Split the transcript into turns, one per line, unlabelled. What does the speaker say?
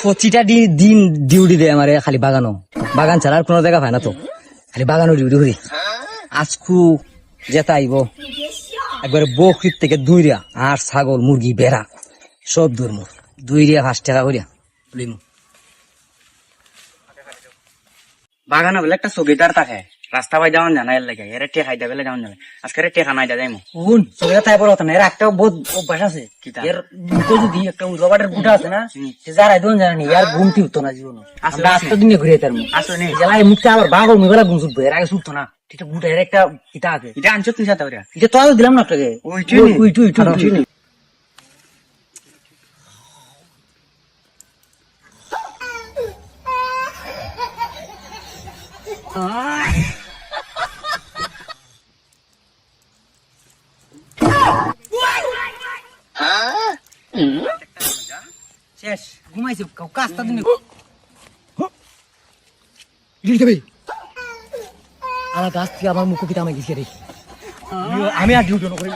প্রতিটা দিন ডিউটি দেয় আমার খালি বাগানো, বাগান ছাড়া আর কোনো জায়গা পায় না তো, খালি বাগানো ডিউটি করি। আজকু যেটা আইব একবারে বকরির থেকে দুইরা, আর ছাগল মুরগি বেড়া সব ধরমু, 2 টাকা করিয়া লিমু।
বাগানে বলে একটা চকিদার থাকে, রাস্তা পাই যাওয়ান জানা এর লাগে, এর টেকাই দেবে যাওয়ান যাবে, আজকে টেকা নাই যাইমু।
কোন সবাই তাই বড় কথা না, এর একটা বহুত অভ্যাস আছে। এর বুটো যদি একটা রবারের বুটা আছে না, সে যারাই দোন জানি আর ঘুমটি উঠতো না জীবন। আমরা আস্তে দিনে ঘুরে তার
আসলে
জেলায় মুখটা আবার বাঘ মেঘলা ঘুম ছুটবো, এর আগে ছুটতো না। ঠিক আছে, বুটা এর একটা ইটা আছে,
এটা আনছো তুই সাথে ওরা
এটা তো দিলাম না আপনাকে। ওইটুই শেষ ঘুমাইছে কাজটা দিনে আমার গাছ থেকে আমার মুখ কিতা আমি গেছি রে, আমি আর ডিউটি করি।